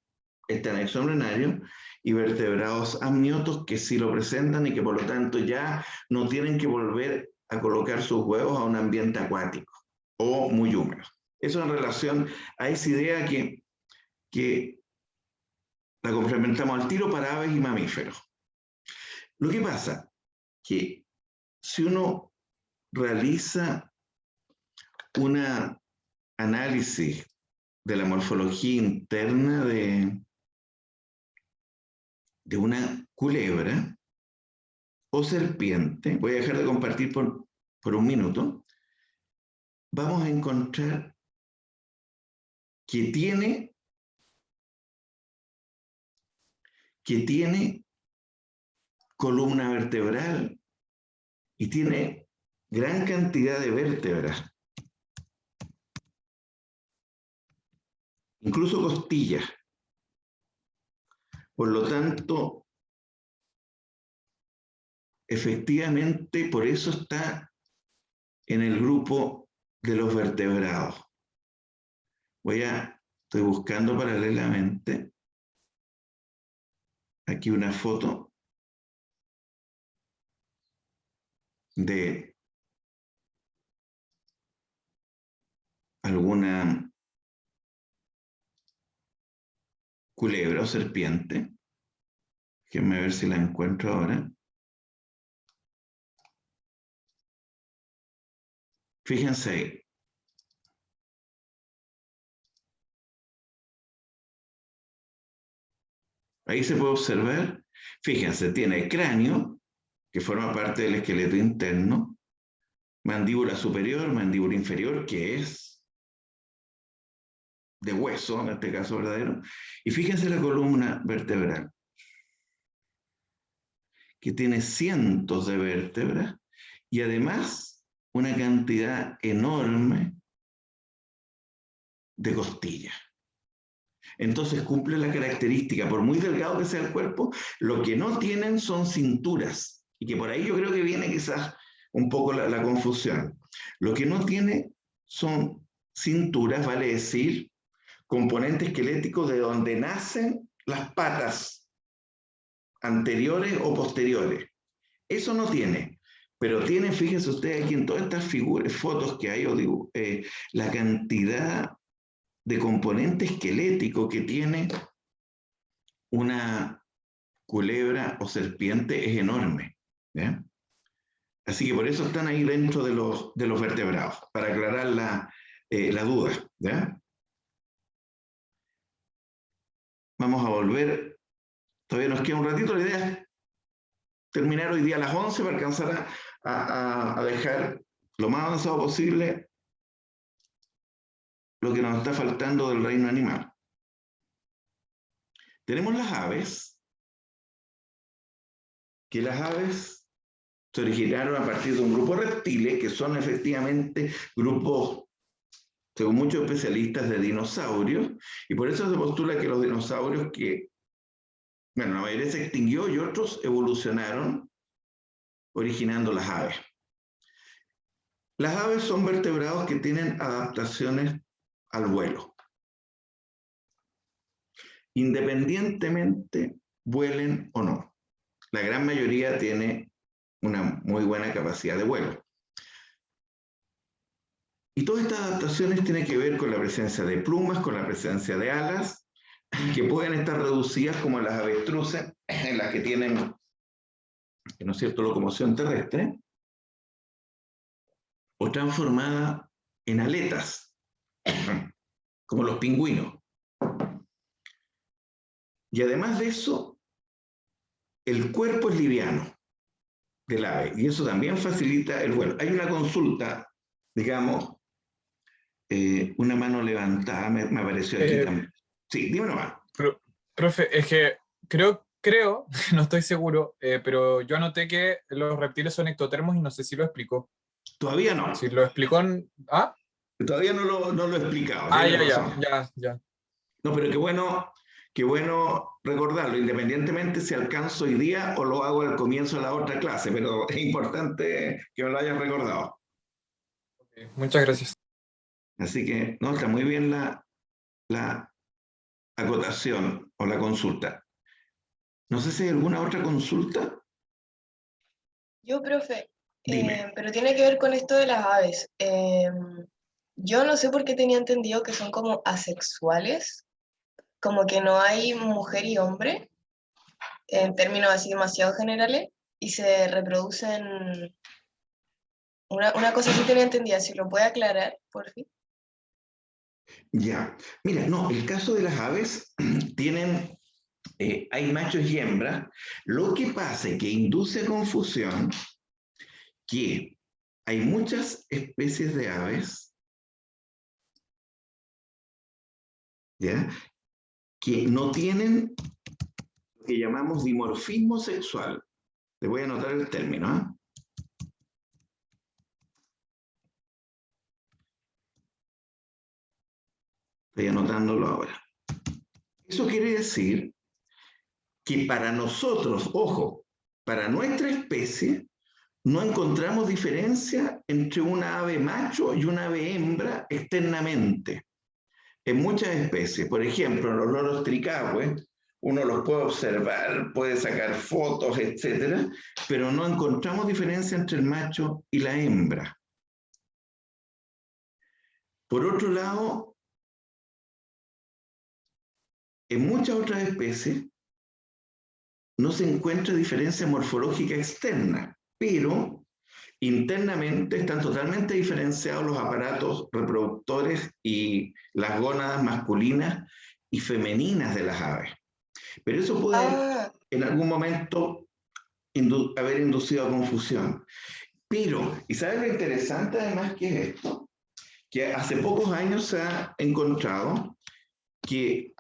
este anexo embrionario, y vertebrados amniotos que sí lo presentan y que por lo tanto ya no tienen que volver a colocar sus huevos a un ambiente acuático o muy húmedo. Eso en relación a esa idea que la complementamos al tiro para aves y mamíferos. Lo que pasa que si uno realiza un análisis de la morfología interna de una culebra o serpiente, voy a dejar de compartir por un minuto, vamos a encontrar que tiene columna vertebral y tiene gran cantidad de vértebras, incluso costillas. Por lo tanto, efectivamente, por eso está en el grupo de los vertebrados. Estoy buscando paralelamente aquí una foto de alguna culebra o serpiente. Déjenme ver si la encuentro ahora. Fíjense ahí. Ahí se puede observar, fíjense, tiene el cráneo, que forma parte del esqueleto interno, mandíbula superior, mandíbula inferior, que es de hueso, en este caso verdadero, y fíjense la columna vertebral, que tiene cientos de vértebras, y además una cantidad enorme de costillas. Entonces cumple la característica, por muy delgado que sea el cuerpo, lo que no tienen son cinturas, y que por ahí yo creo que viene quizás un poco la confusión. Lo que no tiene son cinturas, vale decir, componentes esqueléticos de donde nacen las patas anteriores o posteriores. Eso no tiene, pero tiene, fíjense ustedes aquí en todas estas figuras, fotos que hay, la cantidad de componente esquelético que tiene una culebra o serpiente es enorme. ¿Ya? Así que por eso están ahí dentro de los vertebrados, para aclarar la duda. ¿Ya? Vamos a volver, todavía nos queda un ratito, la idea es terminar hoy día a las 11 para alcanzar a dejar lo más avanzado posible lo que nos está faltando del reino animal. Tenemos las aves, que las aves se originaron a partir de un grupo de reptiles, que son efectivamente grupos, según muchos especialistas, de dinosaurios, y por eso se postula que los dinosaurios bueno, la mayoría se extinguió y otros evolucionaron originando las aves. Las aves son vertebrados que tienen adaptaciones al vuelo. Independientemente vuelen o no. La gran mayoría tiene una muy buena capacidad de vuelo. Y todas estas adaptaciones tienen que ver con la presencia de plumas, con la presencia de alas, que pueden estar reducidas como las avestruces, en las que tienen, ¿no es cierto?, locomoción terrestre, o transformadas en aletas, como los pingüinos. Y además de eso, el cuerpo es liviano del ave, y eso también facilita el vuelo. Hay una consulta, digamos, una mano levantada, me apareció aquí también. Sí, dime nomás. Profe, es que creo, no estoy seguro, pero yo anoté que los reptiles son ectotermos y no sé si lo explicó. Todavía no. Si lo explicó en... ¿Ah? Todavía no lo he explicado. Ya. No, pero qué bueno recordarlo, independientemente si alcanzo hoy día o lo hago al comienzo de la otra clase, pero es importante que me lo hayas recordado. Okay, muchas gracias. Así que, no, está muy bien la acotación o la consulta. No sé si hay alguna otra consulta. Yo, profe, Dime. pero tiene que ver con esto de las aves. Yo no sé por qué tenía entendido que son como asexuales, como que no hay mujer y hombre, en términos así demasiado generales, y se reproducen... Una cosa sí tenía entendida, si lo puede aclarar, por fin. Ya, mira, no, el caso de las aves tienen, hay machos y hembras. Lo que pasa es que induce confusión que hay muchas especies de aves, ¿ya?, que no tienen lo que llamamos dimorfismo sexual. Le voy a anotar el término, ¿eh? Estoy anotándolo ahora. Eso quiere decir que para nosotros, ojo, para nuestra especie, no encontramos diferencia entre una ave macho y una ave hembra externamente. En muchas especies, por ejemplo, en los loros tricahue, uno los puede observar, puede sacar fotos, etcétera, pero no encontramos diferencia entre el macho y la hembra. Por otro lado, en muchas otras especies no se encuentra diferencia morfológica externa, pero internamente están totalmente diferenciados los aparatos reproductores y las gónadas masculinas y femeninas de las aves. Pero eso puede en algún momento haber inducido a confusión. Pero, ¿y sabes lo interesante además que es esto? Que hace pocos años se ha encontrado que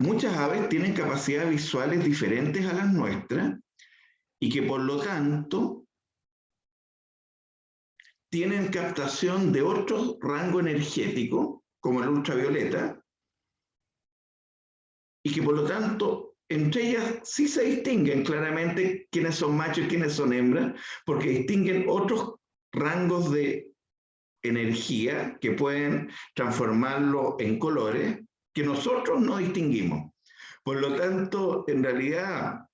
muchas aves tienen capacidades visuales diferentes a las nuestras y que por lo tanto tienen captación de otro rango energético, como el ultravioleta, y que por lo tanto entre ellas sí se distinguen claramente quiénes son machos y quiénes son hembras, porque distinguen otros rangos de energía que pueden transformarlo en colores que nosotros no distinguimos. Por lo tanto, en realidad,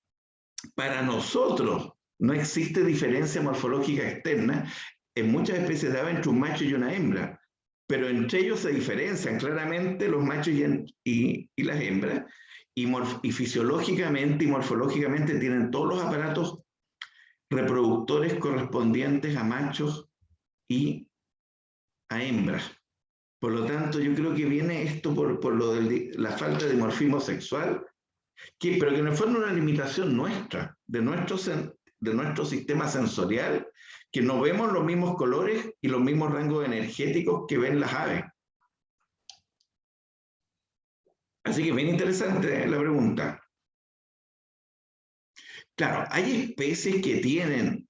para nosotros no existe diferencia morfológica externa en muchas especies de ave entre un macho y una hembra, pero entre ellos se diferencian claramente los machos y las hembras, y fisiológicamente y morfológicamente tienen todos los aparatos reproductores correspondientes a machos y a hembras. Por lo tanto, yo creo que viene esto por lo de la falta de dimorfismo sexual, pero que en el fondo es una limitación nuestra, de nuestro sistema sensorial, que no vemos los mismos colores y los mismos rangos energéticos que ven las aves. Así que bien interesante la pregunta. Claro, hay especies que tienen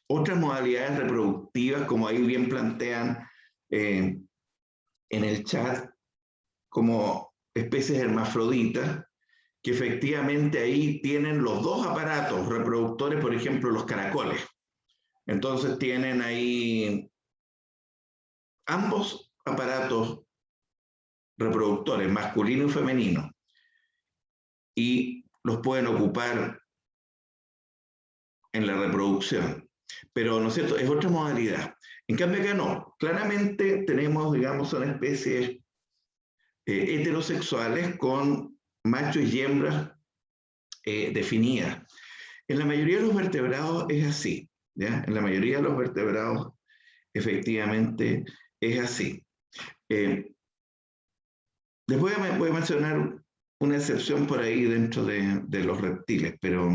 otras modalidades reproductivas, como ahí bien plantean en el chat, como especies hermafroditas, que efectivamente ahí tienen los dos aparatos reproductores, por ejemplo, los caracoles. Entonces tienen ahí ambos aparatos reproductores, masculino y femenino, y los pueden ocupar en la reproducción. Pero, ¿no es cierto?, es otra modalidad. En cambio acá no. Claramente tenemos, digamos, son especies heterosexuales con machos y hembras definidas. En la mayoría de los vertebrados es así, ¿ya? En la mayoría de los vertebrados efectivamente es así. Les voy a mencionar una excepción por ahí dentro de los reptiles, pero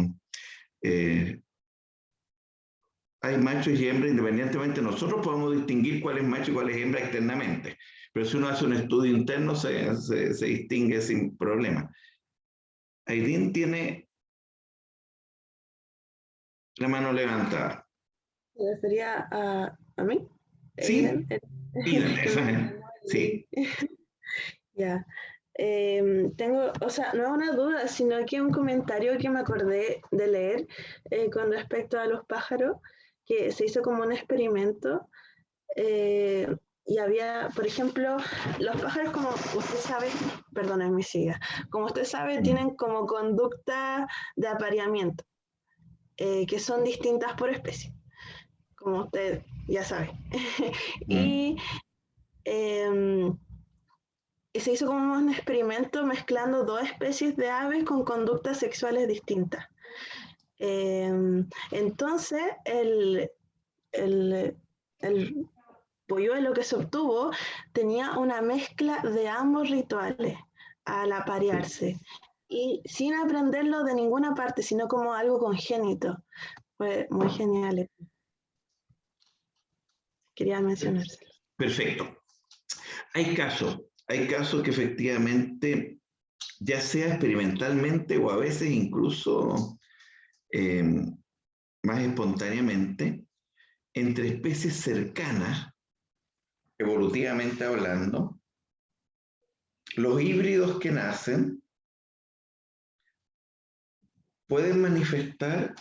hay machos y hembras independientemente. Nosotros podemos distinguir cuál es macho y cuál es hembra externamente, pero si uno hace un estudio interno se distingue sin problema. Aidín tiene la mano levantada. ¿Se refería a mí? Sí, sí. Ya. Tengo, o sea, no es una duda, sino que un comentario que me acordé de leer con respecto a los pájaros, que se hizo como un experimento y había, por ejemplo, los pájaros, como usted sabe, perdónenme, siga, como usted sabe, tienen como conducta de apareamiento, que son distintas por especie, como usted ya sabe. Y se hizo como un experimento mezclando dos especies de aves con conductas sexuales distintas. Entonces, el polluelo que se obtuvo tenía una mezcla de ambos rituales al aparearse, y sin aprenderlo de ninguna parte, sino como algo congénito. Fue muy genial. Quería mencionárselo. Perfecto. Hay casos que efectivamente, ya sea experimentalmente o a veces incluso más espontáneamente, entre especies cercanas, evolutivamente hablando, los híbridos que nacen pueden manifestar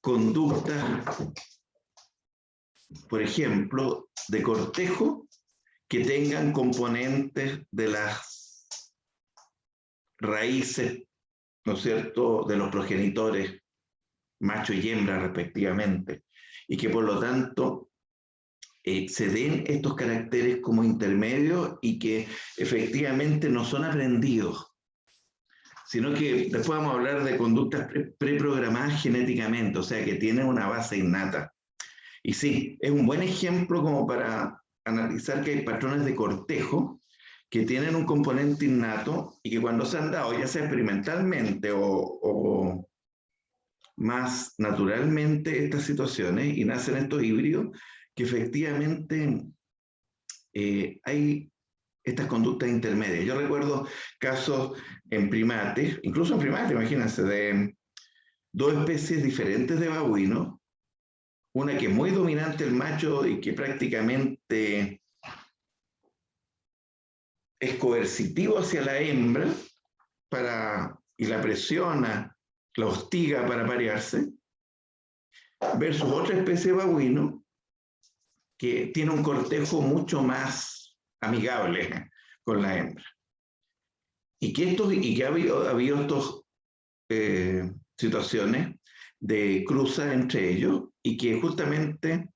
conductas, por ejemplo, de cortejo, que tengan componentes de las raíces, ¿no es cierto?, de los progenitores, macho y hembra respectivamente, y que por lo tanto se den estos caracteres como intermedios y que efectivamente no son aprendidos, sino que después vamos a hablar de conductas preprogramadas genéticamente, o sea, que tienen una base innata. Y sí, es un buen ejemplo como para analizar que hay patrones de cortejo que tienen un componente innato y que cuando se han dado, ya sea experimentalmente o más naturalmente, estas situaciones, y nacen estos híbridos, que efectivamente hay estas conductas intermedias. Yo recuerdo casos en primates, incluso en primates, imagínense, de dos especies diferentes de babuinos, una que es muy dominante el macho y que prácticamente es coercitivo hacia la hembra y la presiona, la hostiga para aparearse, versus otra especie de babuino que tiene un cortejo mucho más amigable con la hembra. Y que ha habido estas situaciones de cruza entre ellos y que justamente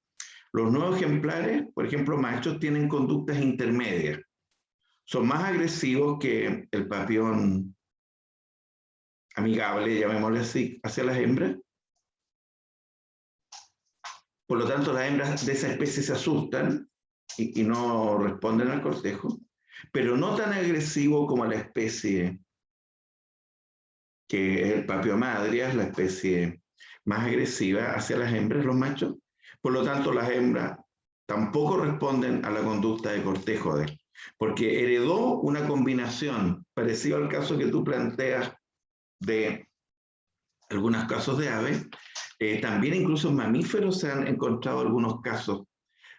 los nuevos ejemplares, por ejemplo, machos, tienen conductas intermedias. Son más agresivos que el papión amigable, llamémosle así, hacia las hembras. Por lo tanto, las hembras de esa especie se asustan y no responden al cortejo, pero no tan agresivo como la especie que es el papio madrias, la especie más agresiva hacia las hembras, los machos. Por lo tanto, las hembras tampoco responden a la conducta de cortejo de él, porque heredó una combinación parecida al caso que tú planteas de algunos casos de aves. También incluso en mamíferos se han encontrado algunos casos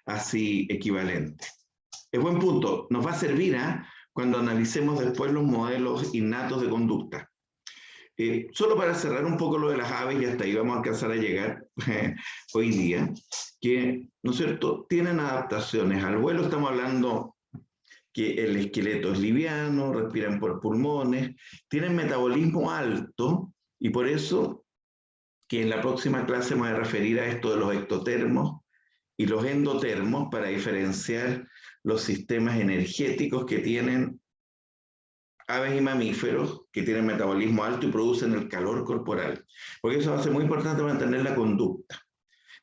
así equivalentes. Es buen punto, nos va a servir cuando analicemos después los modelos innatos de conducta. Solo para cerrar un poco lo de las aves, y hasta ahí vamos a alcanzar a llegar hoy día, que, ¿no es cierto?, tienen adaptaciones. Al vuelo estamos hablando que el esqueleto es liviano, respiran por pulmones, tienen metabolismo alto, y por eso que en la próxima clase me voy a referir a esto de los ectotermos y los endotermos para diferenciar los sistemas energéticos que tienen aves y mamíferos que tienen metabolismo alto y producen el calor corporal. Porque eso va a ser muy importante para mantener la conducta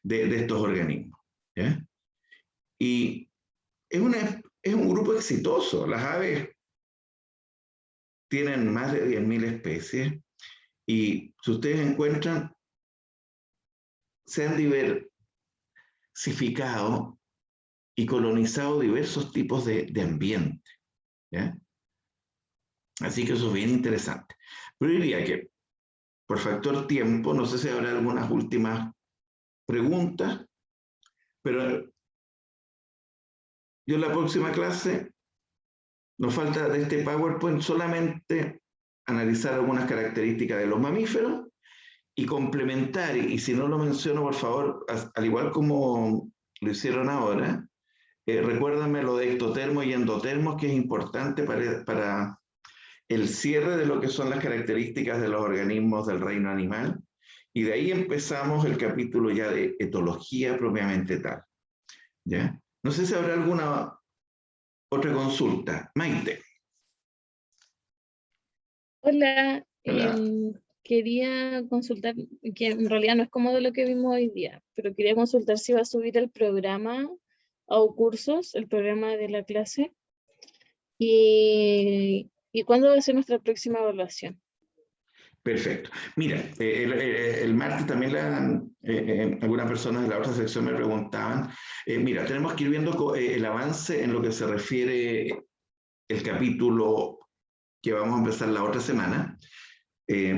de estos organismos. ¿Ya? Y es un grupo exitoso. Las aves tienen más de 10.000 especies y si ustedes encuentran, se han diversificado y colonizado diversos tipos de ambiente. ¿Ya? Así que eso es bien interesante. Pero diría que, por factor tiempo, no sé si habrá algunas últimas preguntas, pero yo en la próxima clase, nos falta de este PowerPoint solamente analizar algunas características de los mamíferos y complementar, y si no lo menciono, por favor, al igual como lo hicieron ahora, recuérdenme lo de ectotermos y endotermos, que es importante para el cierre de lo que son las características de los organismos del reino animal, y de ahí empezamos el capítulo ya de etología propiamente tal. ¿Ya? No sé si habrá alguna otra consulta. Maite. Hola, Hola. quería consultar, que en realidad no es como de lo que vimos hoy día, pero quería consultar si va a subir el programa o cursos, el programa de la clase, y cuándo va a ser nuestra próxima evaluación. Perfecto. Mira, el martes también algunas personas de la otra sección me preguntaban, mira, tenemos que ir viendo el avance en lo que se refiere el capítulo que vamos a empezar la otra semana,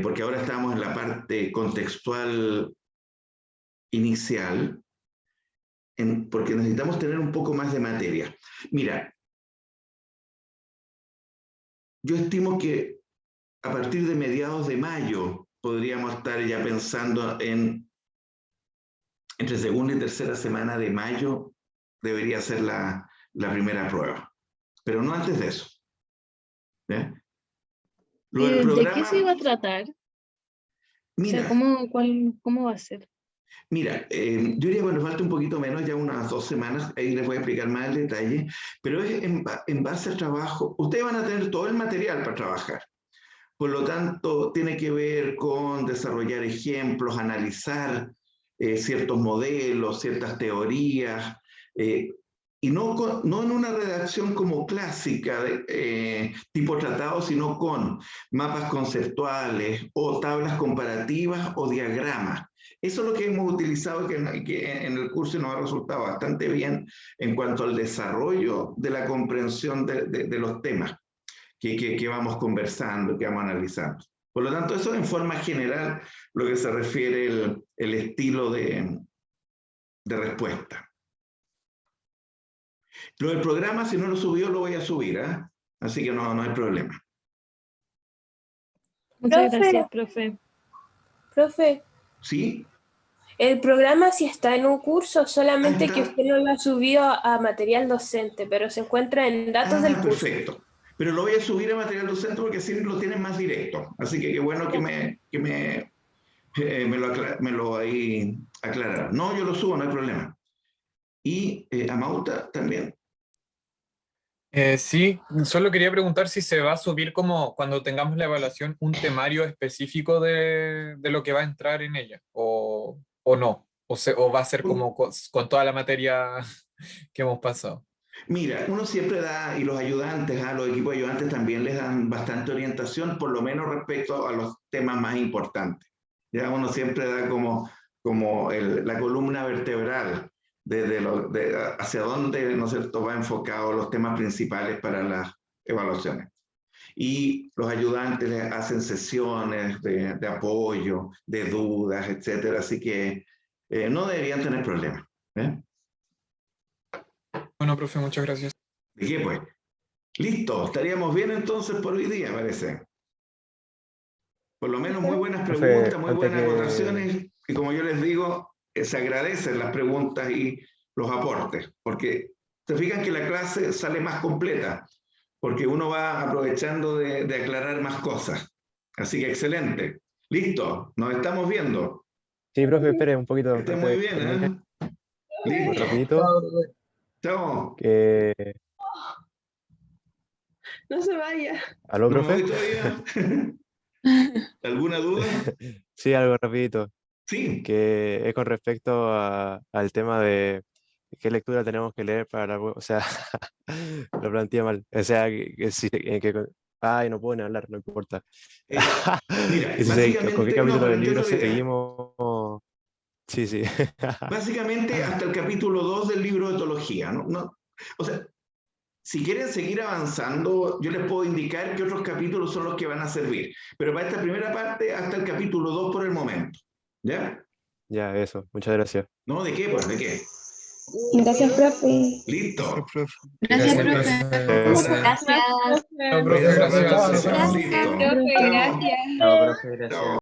porque ahora estamos en la parte contextual inicial, porque necesitamos tener un poco más de materia. Mira, yo estimo que a partir de mediados de mayo podríamos estar ya pensando entre segunda y tercera semana de mayo debería ser la primera prueba, pero no antes de eso. ¿Bien? Lo del programa, ¿de qué se iba a tratar? Mira, O sea, ¿cómo va a ser? Mira, yo diría, bueno, falta un poquito menos, ya unas 2 semanas, ahí les voy a explicar más el detalle, pero es en base al trabajo. Ustedes van a tener todo el material para trabajar. Por lo tanto, tiene que ver con desarrollar ejemplos, analizar ciertos modelos, ciertas teorías, y no en una redacción como clásica, tipo tratado, sino con mapas conceptuales o tablas comparativas o diagramas. Eso es lo que hemos utilizado que en el curso nos ha resultado bastante bien en cuanto al desarrollo de la comprensión de los temas que vamos conversando, que vamos analizando. Por lo tanto, eso en forma general lo que se refiere el estilo de respuesta. Lo del programa, si no lo subió, lo voy a subir, así que no hay problema. Muchas gracias, profe. Profe. ¿Sí? El programa sí está en un curso, solamente que está. usted no lo ha subido a material docente, pero se encuentra en datos del curso. Perfecto. Pero lo voy a subir a material docente porque así lo tienen más directo. Así que qué bueno que me lo ahí aclararon. No, yo lo subo, no hay problema. Y Amauta también. Sí, solo quería preguntar si se va a subir como cuando tengamos la evaluación un temario específico de lo que va a entrar en ella, o no, o va a ser como con toda la materia que hemos pasado. Mira, uno siempre da, y los ayudantes, los equipos de ayudantes también les dan bastante orientación, por lo menos respecto a los temas más importantes. Ya uno siempre da como la columna vertebral hacia dónde, ¿no es cierto?, va enfocado los temas principales para las evaluaciones. Y los ayudantes les hacen sesiones de apoyo, de dudas, etcétera, así que no deberían tener problemas. Bueno, profe, muchas gracias. ¿De qué, pues? Listo, estaríamos bien entonces por hoy día, parece. Por lo menos muy buenas preguntas, muy buenas anotaciones, y como yo les digo, se agradecen las preguntas y los aportes, porque se fijan que la clase sale más completa, porque uno va aprovechando de aclarar más cosas. Así que excelente. Listo, nos estamos viendo. Sí, profe, espere un poquito. Que esté muy bien, ¿eh? Muy Listo. rapidito. Chao. No se vaya. ¿Aló, ¿No me profe? voy todavía? ¿Alguna duda? Sí, algo rapidito. Sí. Que es con respecto al tema de qué lectura tenemos que leer para la o sea, lo planteé mal. O sea, ay, no puedo ni hablar, no importa. Mira, Que ¿con qué básicamente, no, capítulo pero del libro entiendo la idea. seguimos? Sí, sí. Básicamente hasta el capítulo 2 del libro de etología, ¿no? O sea, si quieren seguir avanzando, yo les puedo indicar qué otros capítulos son los que van a servir. Pero para esta primera parte, hasta el capítulo 2 por el momento. ¿Ya? Ya, eso. Muchas gracias. ¿No? ¿De qué? Pues, ¿de qué? Gracias, profe. Listo. Gracias, profe. Gracias. Gracias. No, profe, gracias. Listo. Profe, gracias. Chao, profe, gracias.